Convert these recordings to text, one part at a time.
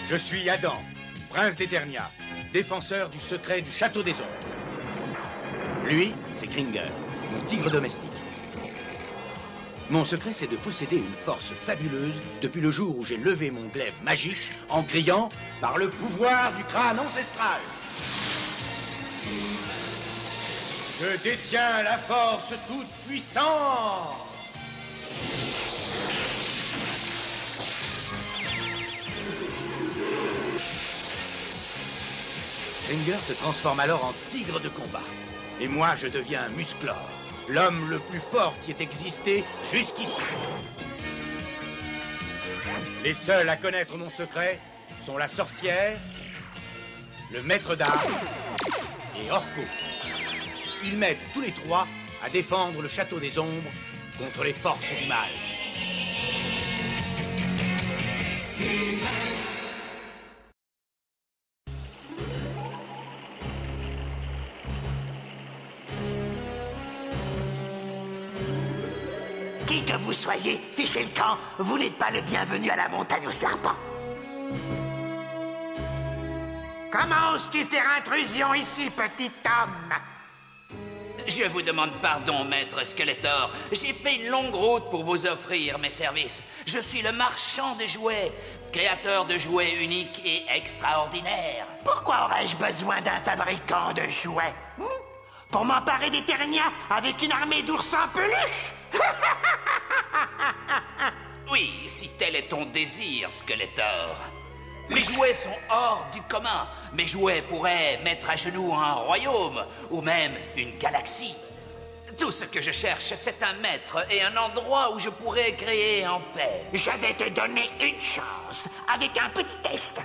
Je suis Adam, prince d'Eternia, défenseur du secret du château des ombres. Lui, c'est Kringer, mon tigre domestique. Mon secret, c'est de posséder une force fabuleuse depuis le jour où j'ai levé mon glaive magique en criant « Par le pouvoir du crâne ancestral !» Je détiens la force toute puissante. Kringer se transforme alors en tigre de combat. Et moi, je deviens Musclor, l'homme le plus fort qui ait existé jusqu'ici. Les seuls à connaître mon secret sont la sorcière, le maître d'armes et Orko. Ils m'aident tous les trois à défendre le château des ombres contre les forces du mal. Qui que vous soyez, fichez le camp, vous n'êtes pas le bienvenu à la montagne aux serpents. Comment oses-tu faire intrusion ici, petit homme? Je vous demande pardon, maître Skeletor. J'ai fait une longue route pour vous offrir mes services. Je suis le marchand de jouets, créateur de jouets uniques et extraordinaires. Pourquoi aurais-je besoin d'un fabricant de jouets? Pour m'emparer d'Eternia avec une armée d'ours en peluche? Oui, si tel est ton désir, Skeletor. Mes jouets sont hors du commun. Mes jouets pourraient mettre à genoux un royaume, ou même une galaxie. Tout ce que je cherche, c'est un maître et un endroit où je pourrais créer en paix. Je vais te donner une chance, avec un petit test.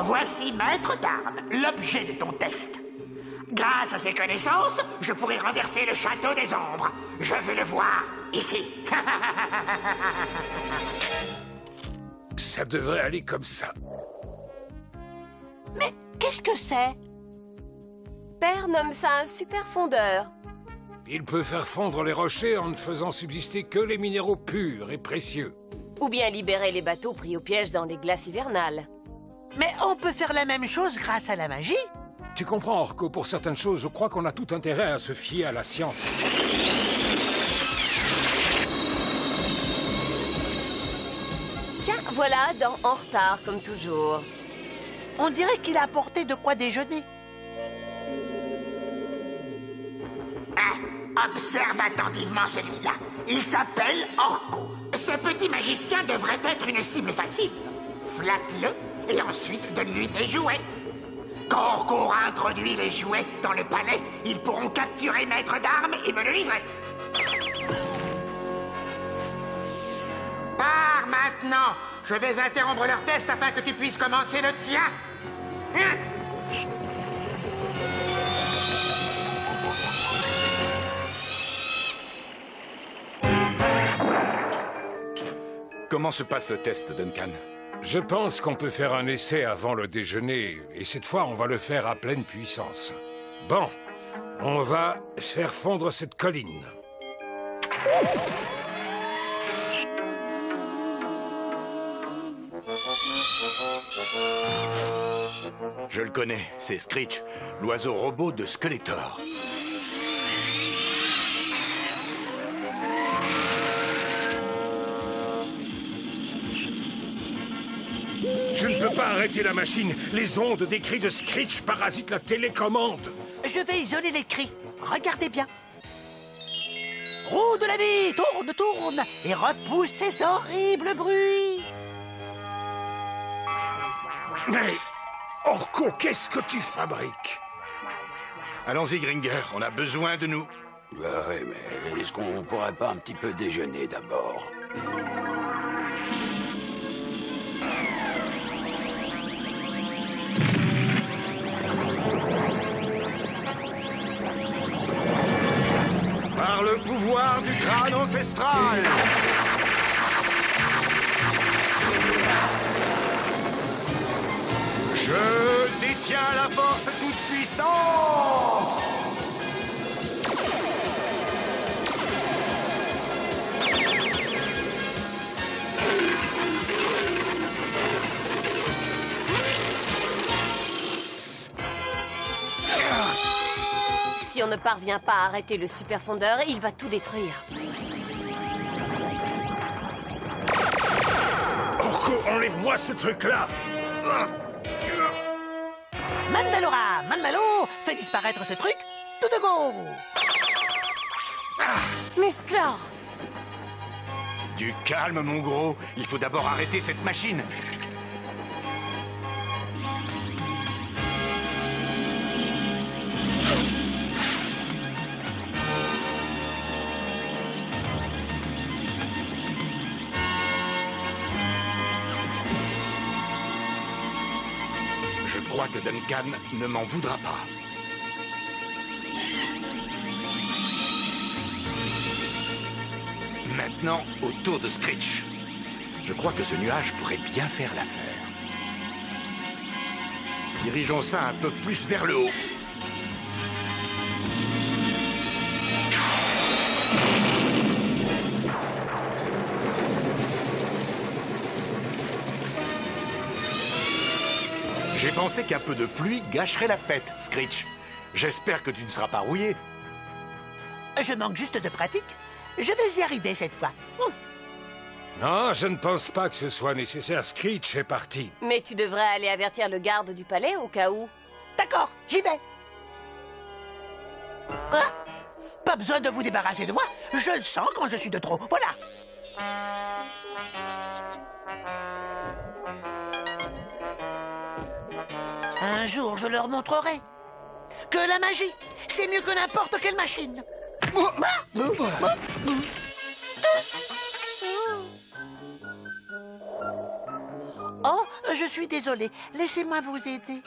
Voici maître d'armes, l'objet de ton test. Grâce à ces connaissances, je pourrai renverser le château des ombres. Je veux le voir, ici. Ça devrait aller comme ça. Mais qu'est-ce que c'est? Père nomme ça un super fondeur. Il peut faire fondre les rochers en ne faisant subsister que les minéraux purs et précieux. Ou bien libérer les bateaux pris au piège dans les glaces hivernales. Mais on peut faire la même chose grâce à la magie. Tu comprends, Orko, pour certaines choses, je crois qu'on a tout intérêt à se fier à la science. Tiens, voilà Adam, en retard, comme toujours. On dirait qu'il a apporté de quoi déjeuner. Observe attentivement celui-là. Il s'appelle Orko. Ce petit magicien devrait être une cible facile. Flatte-le et ensuite donne-lui tes jouets. Quand Orko aura introduit les jouets dans le palais, ils pourront capturer Maître d'armes et me le livrer. Pars maintenant. Je vais interrompre leur test afin que tu puisses commencer le tien. Comment se passe le test, Duncan? Je pense qu'on peut faire un essai avant le déjeuner, et cette fois, on va le faire à pleine puissance. Bon, on va faire fondre cette colline. Je le connais, c'est Screech, l'oiseau robot de Skeletor. Je ne peux pas arrêter la machine. Les ondes des cris de Screech parasitent la télécommande. Je vais isoler les cris. Regardez bien. Roue de la vie, tourne, tourne, et repousse ces horribles bruits. Mais, Orko, qu'est-ce que tu fabriques? Allons-y, Gringer, on a besoin de nous. Ouais, mais est-ce qu'on pourrait pas un petit peu déjeuner d'abord? Par le pouvoir du crâne ancestral. Je détiens la force toute puissante. Si on ne parvient pas à arrêter le super fondeur, il va tout détruire. Orko, enlève-moi ce truc-là! Mandalora, Mandalo, fais disparaître ce truc, tout de go. Musclor! Du calme, mon gros. Il faut d'abord arrêter cette machine. Je crois que Duncan ne m'en voudra pas. Maintenant, au tour de Screech. Je crois que ce nuage pourrait bien faire l'affaire. Dirigeons ça un peu plus vers le haut. J'ai pensé qu'un peu de pluie gâcherait la fête, Screech. J'espère que tu ne seras pas rouillé. Je manque juste de pratique. Je vais y arriver cette fois. Non, je ne pense pas que ce soit nécessaire. Screech est parti. Mais tu devrais aller avertir le garde du palais au cas où. D'accord, j'y vais. Ah, pas besoin de vous débarrasser de moi. Je le sens quand je suis de trop. Voilà. Un jour, je leur montrerai que la magie, c'est mieux que n'importe quelle machine. Oh, je suis désolé. Laissez-moi vous aider.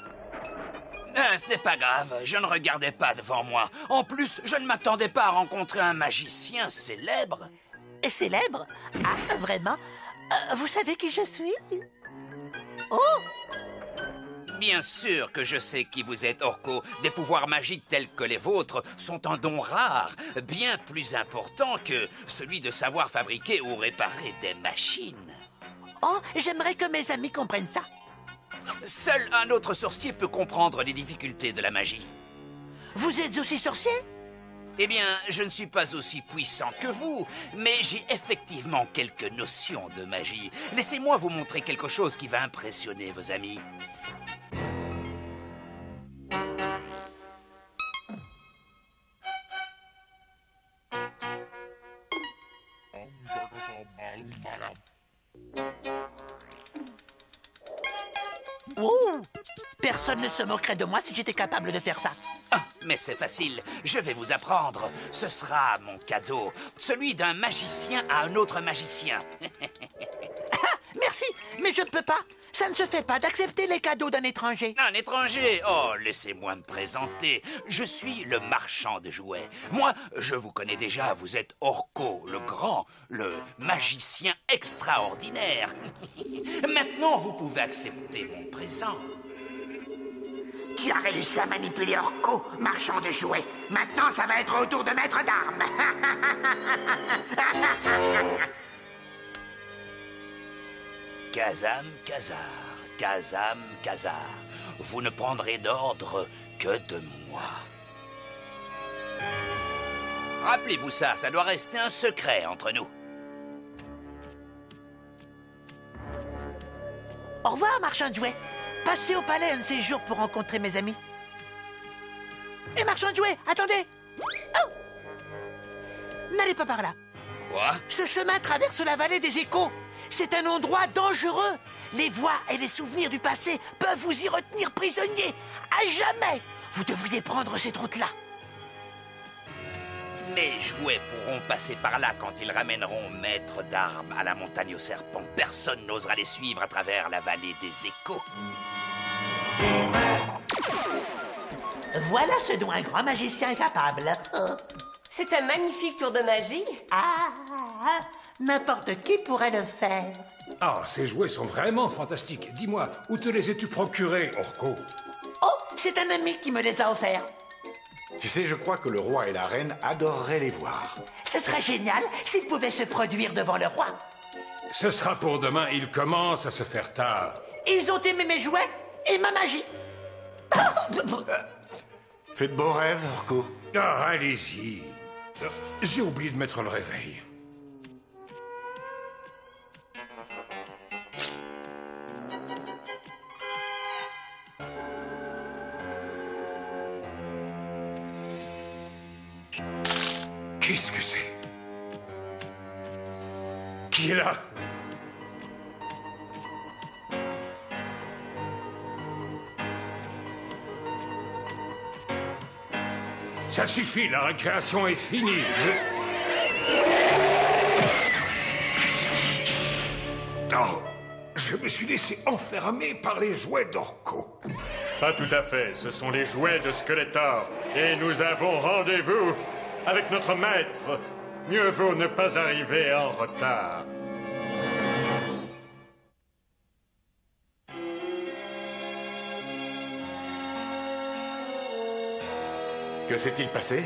Ce n'est pas grave, je ne regardais pas devant moi. En plus, je ne m'attendais pas à rencontrer un magicien célèbre. Célèbre? Ah, vraiment? Vous savez qui je suis? Oh! Bien sûr que je sais qui vous êtes, Orko. Des pouvoirs magiques tels que les vôtres sont un don rare, bien plus important que celui de savoir fabriquer ou réparer des machines. Oh, j'aimerais que mes amis comprennent ça. Seul un autre sorcier peut comprendre les difficultés de la magie. Vous êtes aussi sorcier? Eh bien, je ne suis pas aussi puissant que vous, mais j'ai effectivement quelques notions de magie. Laissez-moi vous montrer quelque chose qui va impressionner vos amis. Oh! Personne ne se moquerait de moi si j'étais capable de faire ça. Ah, mais c'est facile, je vais vous apprendre. Ce sera mon cadeau, celui d'un magicien à un autre magicien. Ah, merci, mais je ne peux pas. Ça ne se fait pas d'accepter les cadeaux d'un étranger. Un étranger? Oh, laissez-moi me présenter. Je suis le marchand de jouets. Moi, je vous connais déjà, vous êtes Orko, le grand, le magicien extraordinaire. Maintenant, vous pouvez accepter mon présent. Tu as réussi à manipuler Orko, marchand de jouets. Maintenant, ça va être au tour de maître d'armes. Kazam Kazar, Kazam Kazar, vous ne prendrez d'ordre que de moi. Rappelez-vous ça, ça doit rester un secret entre nous. Au revoir, marchand de jouets. Passez au palais un de ces jours pour rencontrer mes amis. Et marchand de jouets, attendez. Oh! N'allez pas par là. Quoi? Ce chemin traverse la vallée des échos. C'est un endroit dangereux. Les voix et les souvenirs du passé peuvent vous y retenir prisonnier. À jamais. Vous devriez prendre cette route-là. Mes jouets pourront passer par là quand ils ramèneront Maître d'Armes à la montagne aux serpents. Personne n'osera les suivre à travers la vallée des échos. Voilà ce dont un grand magicien est capable. C'est un magnifique tour de magie. N'importe qui pourrait le faire. Ah, ces jouets sont vraiment fantastiques. Dis-moi, où te les as-tu procurés, Orko? Oh, c'est un ami qui me les a offerts. Tu sais, je crois que le roi et la reine adoreraient les voir. Ce serait génial s'ils pouvaient se produire devant le roi. Ce sera pour demain, il commence à se faire tard. Ils ont aimé mes jouets et ma magie. Fais de beaux rêves, Orko. Ah, allez-y. J'ai oublié de mettre le réveil. Qu'est-ce que c'est? Qui est là? Ça suffit, la récréation est finie. Oh, je me suis laissé enfermer par les jouets d'Orko. Pas tout à fait, ce sont les jouets de Skeletor. Et nous avons rendez-vous avec notre maître. Mieux vaut ne pas arriver en retard. Que s'est-il passé?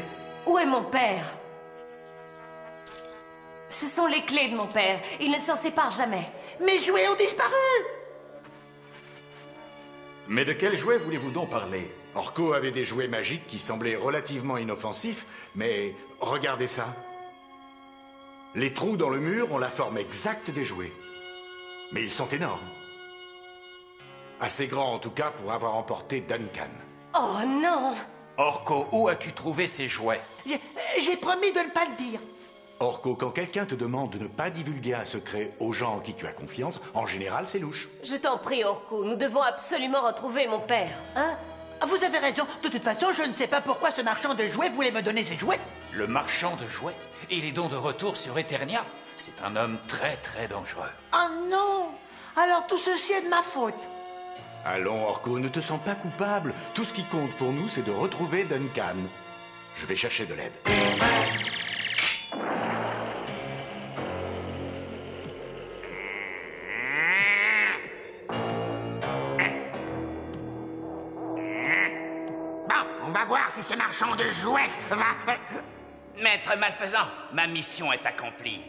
Où est mon père? Ce sont les clés de mon père. Il ne s'en sépare jamais. Mes jouets ont disparu. Mais de quel jouet voulez-vous donc parler? Orko avait des jouets magiques qui semblaient relativement inoffensifs, mais regardez ça. Les trous dans le mur ont la forme exacte des jouets. Mais ils sont énormes. Assez grands en tout cas pour avoir emporté Duncan. Oh non! Orko, où as-tu trouvé ces jouets? J'ai promis de ne pas le dire. Orko, quand quelqu'un te demande de ne pas divulguer un secret aux gens en qui tu as confiance, en général c'est louche. Je t'en prie, Orko, nous devons absolument retrouver mon père. Hein? Vous avez raison. De toute façon, je ne sais pas pourquoi ce marchand de jouets voulait me donner ses jouets. Le marchand de jouets? Il est donc de retour sur Eternia? C'est un homme très très dangereux. Oh non! Alors tout ceci est de ma faute. Allons, Orko, ne te sens pas coupable. Tout ce qui compte pour nous, c'est de retrouver Duncan. Je vais chercher de l'aide. Bon, on va voir si ce marchand de jouets va... Maître malfaisant, ma mission est accomplie.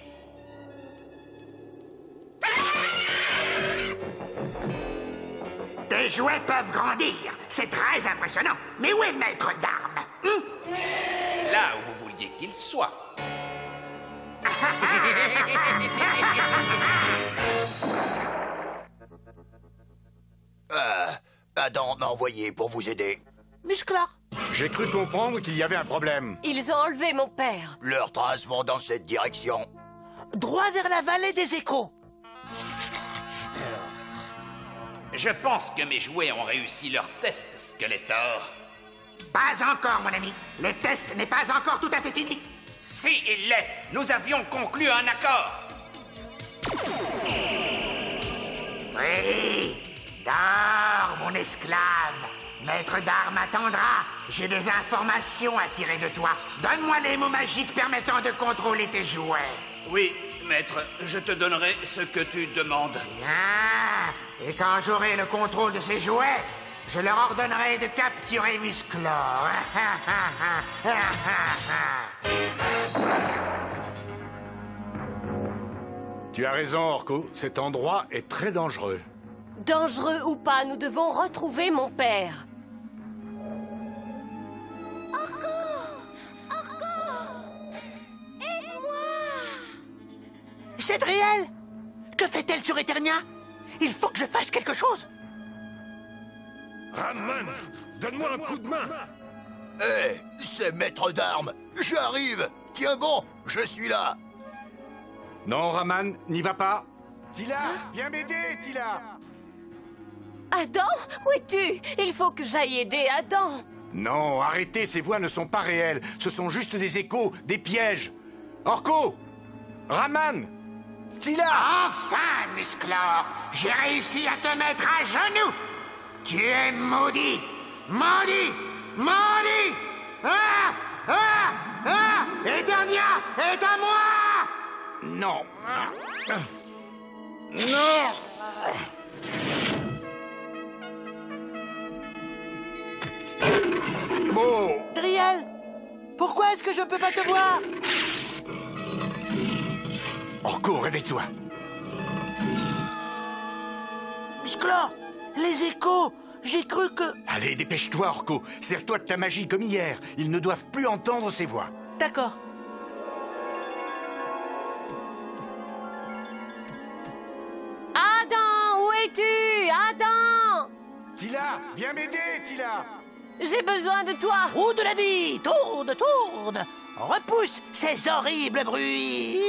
Tes jouets peuvent grandir. C'est très impressionnant. Mais où est le maître d'armes? Là où vous vouliez qu'il soit. Adam m'a envoyé pour vous aider. Musclor. J'ai cru comprendre qu'il y avait un problème. Ils ont enlevé mon père. Leurs traces vont dans cette direction. Droit vers la vallée des échos. Je pense que mes jouets ont réussi leur test, Skeletor. Pas encore, mon ami. Le test n'est pas encore tout à fait fini. Si il l'est, nous avions conclu un accord. Oui. Dors, mon esclave. Maître d'armes attendra. J'ai des informations à tirer de toi. Donne-moi les mots magiques permettant de contrôler tes jouets. Oui, maître, je te donnerai ce que tu demandes. Ah, et quand j'aurai le contrôle de ces jouets, je leur ordonnerai de capturer Musclor. Tu as raison, Orko. Cet endroit est très dangereux. Dangereux ou pas, nous devons retrouver mon père. C'est réel. Que fait-elle sur Eternia? Il faut que je fasse quelque chose. Ramman, donne-moi un coup de main. Hé, c'est maître d'armes. J'arrive. Tiens bon, je suis là. Non, Raman, n'y va pas. Tila, viens m'aider, Tila. Adam, où es-tu? Il faut que j'aille aider Adam. Non, arrêtez, ces voix ne sont pas réelles. Ce sont juste des échos, des pièges. Orko, Raman, Tila. Enfin, Musclor, j'ai réussi à te mettre à genoux. Tu es maudit, maudit, maudit. Ah, ah, ah, Eternia est à moi. Non. Non. Oh. Driel, pourquoi est-ce que je peux pas te voir? Orko, réveille-toi. Musclor, les échos, j'ai cru que... Allez, dépêche-toi, Orko. Sers-toi de ta magie comme hier. Ils ne doivent plus entendre ces voix. D'accord. Adam, où es-tu? Adam! Tila, viens m'aider, Tila. J'ai besoin de toi. Roue de la vie, tourne, tourne. Repousse ces horribles bruits.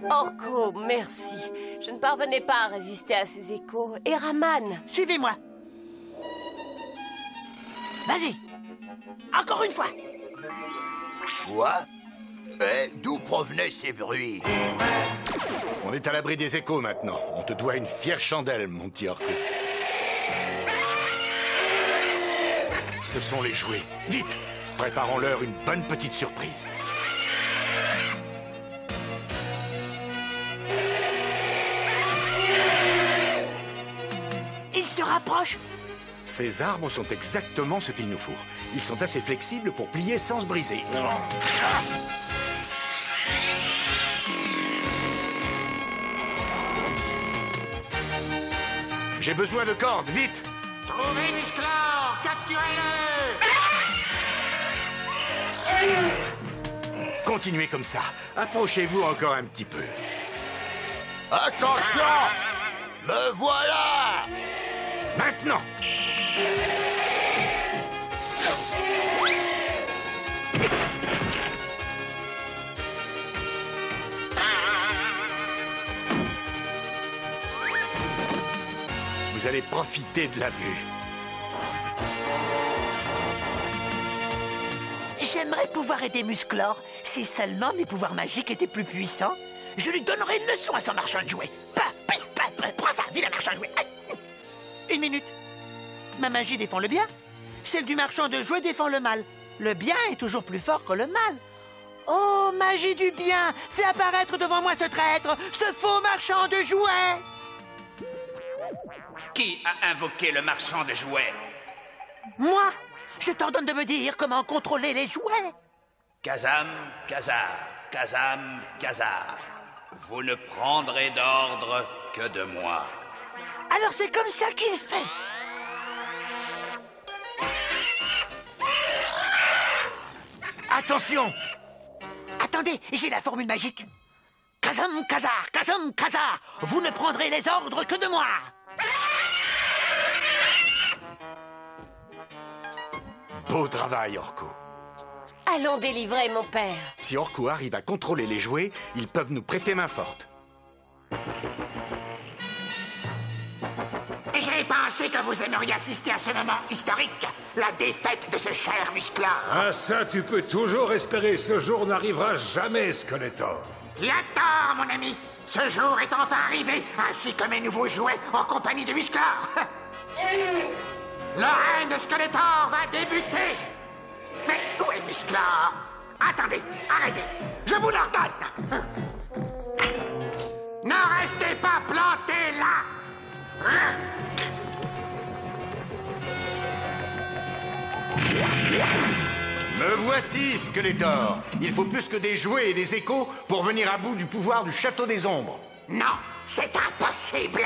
Orko, merci. Je ne parvenais pas à résister à ces échos. Et Raman? Suivez-moi. Vas-y. Encore une fois. Quoi? Et d'où provenaient ces bruits? On est à l'abri des échos maintenant. On te doit une fière chandelle, mon petit Orko. Ce sont les jouets. Vite! Préparons-leur une bonne petite surprise. Il se rapproche. Ces arbres sont exactement ce qu'il nous faut. Ils sont assez flexibles pour plier sans se briser. J'ai besoin de cordes, vite! Trouvez Musclor, capturez-le. Continuez comme ça. Approchez-vous encore un petit peu. Attention! Me voilà! Maintenant! Vous allez profiter de la vue. J'aimerais pouvoir aider Musclor. Si seulement mes pouvoirs magiques étaient plus puissants, je lui donnerais une leçon à son marchand de jouets. Prends ça, vilain marchand de jouets. Une minute. Ma magie défend le bien. Celle du marchand de jouets défend le mal. Le bien est toujours plus fort que le mal. Oh, magie du bien! Fais apparaître devant moi ce traître, ce faux marchand de jouets! Qui a invoqué le marchand de jouets? Moi? Je t'ordonne de me dire comment contrôler les jouets. Kazam, Kazar, Kazam, Kazar. Vous ne prendrez d'ordre que de moi. Alors c'est comme ça qu'il fait. Attention! Attendez, j'ai la formule magique. Kazam, Kazar, Kazam, Kazar. Vous ne prendrez les ordres que de moi. Beau travail, Orko. Allons délivrer mon père. Si Orko arrive à contrôler les jouets, ils peuvent nous prêter main forte. J'ai pensé que vous aimeriez assister à ce moment historique, la défaite de ce cher Musclor. Ah ça, tu peux toujours espérer. Ce jour n'arrivera jamais, Skeletor. Tu as tort, mon ami. Ce jour est enfin arrivé, ainsi que mes nouveaux jouets en compagnie de Musclor. Le règne de Skeletor va débuter. Mais où est Musclor? Attendez, arrêtez. Je vous l'ordonne. Ne restez pas plantés là. Me voici, Skeletor. Il faut plus que des jouets et des échos pour venir à bout du pouvoir du Château des Ombres. Non, c'est impossible.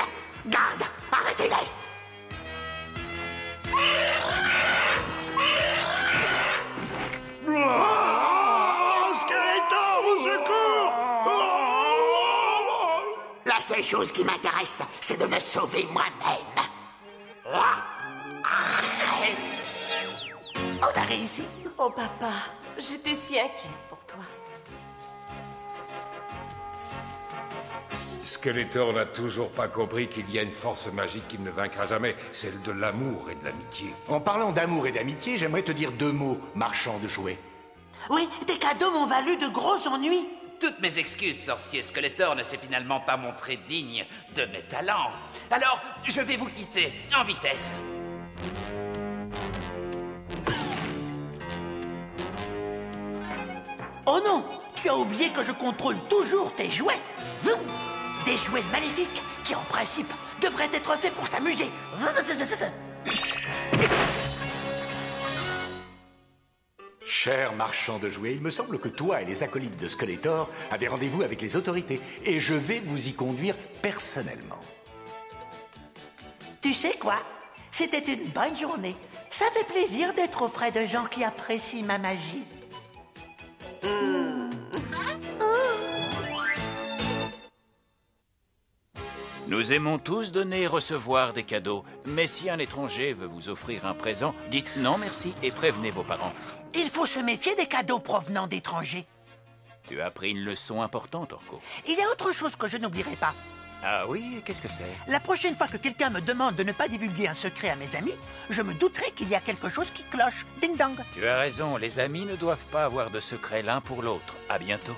Garde, arrêtez-les. Skeletor, au secours! La seule chose qui m'intéresse, c'est de me sauver moi-même. On a réussi. Oh papa, J'étais si inquiète pour toi. Skeletor n'a toujours pas compris qu'il y a une force magique qu'il ne vaincra jamais, celle de l'amour et de l'amitié. En parlant d'amour et d'amitié, j'aimerais te dire 2 mots, marchand de jouets. Oui, tes cadeaux m'ont valu de gros ennuis. Toutes mes excuses, sorcier Skeletor ne s'est finalement pas montré digne de mes talents. Alors, je vais vous quitter en vitesse. Oh non, tu as oublié que je contrôle toujours tes jouets. Vroom. Des jouets maléfiques qui, en principe, devraient être faits pour s'amuser. Cher marchand de jouets, il me semble que toi et les acolytes de Skeletor avez rendez-vous avec les autorités, et je vais vous y conduire personnellement. Tu sais quoi? C'était une bonne journée. Ça fait plaisir d'être auprès de gens qui apprécient ma magie. Nous aimons tous donner et recevoir des cadeaux, mais si un étranger veut vous offrir un présent, dites non merci et prévenez vos parents. Il faut se méfier des cadeaux provenant d'étrangers. Tu as appris une leçon importante, Orko. Il y a autre chose que je n'oublierai pas. Ah oui, qu'est-ce que c'est? La prochaine fois que quelqu'un me demande de ne pas divulguer un secret à mes amis, je me douterai qu'il y a quelque chose qui cloche. Ding dong. Tu as raison, les amis ne doivent pas avoir de secret l'un pour l'autre. À bientôt.